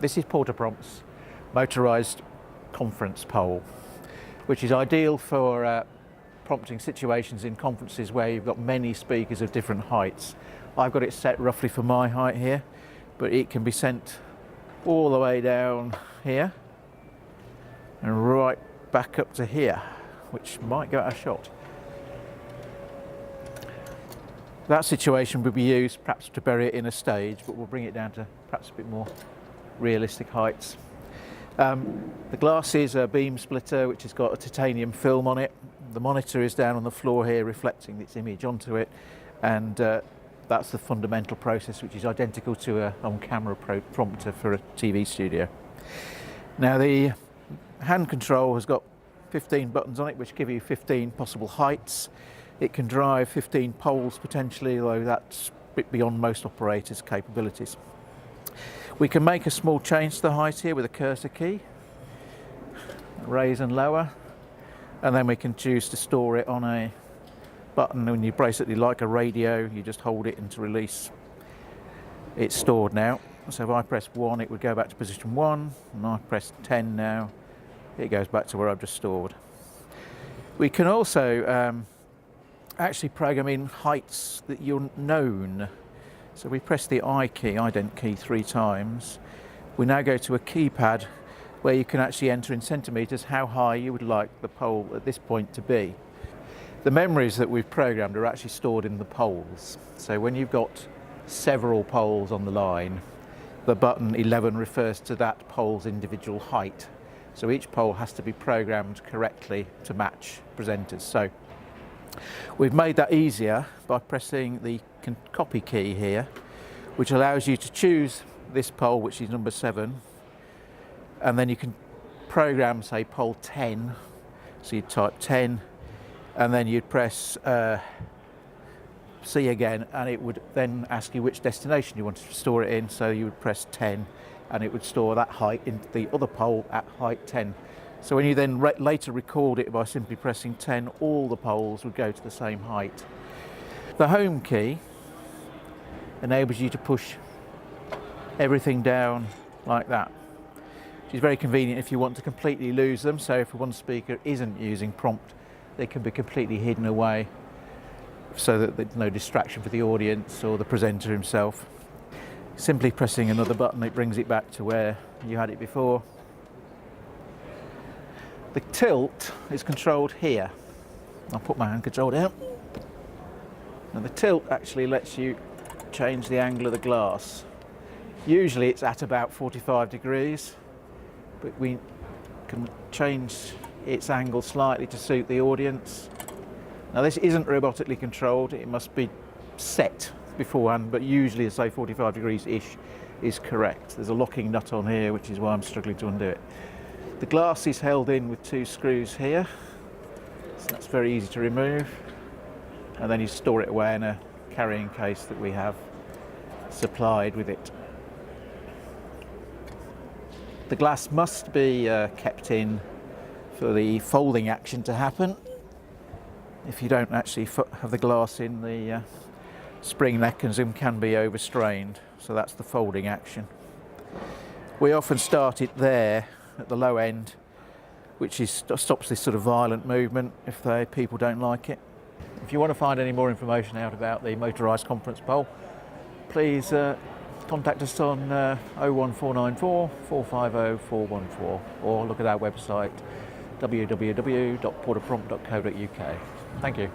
This is Portaprompt's motorised conference pole, which is ideal for prompting situations in conferences where you've got many speakers of different heights. I've got it set roughly for my height here, but it can be sent all the way down here and right back up to here, which might go out of shot. That situation would be used perhaps to bury it in a stage, but we'll bring it down to perhaps a bit more realistic heights. The glass is a beam splitter which has got a titanium film on it. The monitor is down on the floor here reflecting its image onto it, and that's the fundamental process, which is identical to a on-camera prompter for a TV studio. Now the hand control has got 15 buttons on it which give you 15 possible heights. It can drive 15 poles potentially, although that's a bit beyond most operators' capabilities. We can make a small change to the height here with a cursor key, raise and lower, and then we can choose to store it on a button. When you basically, like a radio, you just hold it and to release. It's stored now. So if I press 1, it would go back to position 1, and I press 10 now, it goes back to where I've just stored. We can also actually program in heights that you're known. So we press the I key, ident key 3 times. We now go to a keypad where you can actually enter in centimetres how high you would like the pole at this point to be. The memories that we've programmed are actually stored in the poles. So when you've got several poles on the line, the button 11 refers to that pole's individual height. So each pole has to be programmed correctly to match presenters. So we've made that easier by pressing the copy key here, which allows you to choose this pole, which is number 7, and then you can program, say, pole 10. So you type 10, and then you'd press C again, and it would then ask you which destination you wanted to store it in. So you would press 10, and it would store that height into the other pole at height 10. So when you then later record it by simply pressing 10, all the poles would go to the same height. The home key enables you to push everything down like that, which is very convenient if you want to completely lose them. So if one speaker isn't using prompt, they can be completely hidden away so that there's no distraction for the audience or the presenter himself. Simply pressing another button, it brings it back to where you had it before. The tilt is controlled here. I'll put my hand control down. And the tilt actually lets you change the angle of the glass. Usually it's at about 45 degrees, but we can change its angle slightly to suit the audience. Now this isn't robotically controlled, it must be set beforehand, but usually, say, 45 degrees-ish is correct. There's a locking nut on here, which is why I'm struggling to undo it. The glass is held in with 2 screws here, so that's very easy to remove, and then you store it away in a carrying case that we have supplied with it. The glass must be kept in for the folding action to happen. If you don't actually have the glass in, the spring mechanism can be overstrained, so that's the folding action. We often start it there at the low end, which stops this sort of violent movement if people don't like it. If you want to find any more information out about the motorised conference pole, please contact us on 01494 450 414, or look at our website www.portaprompt.co.uk. Thank you.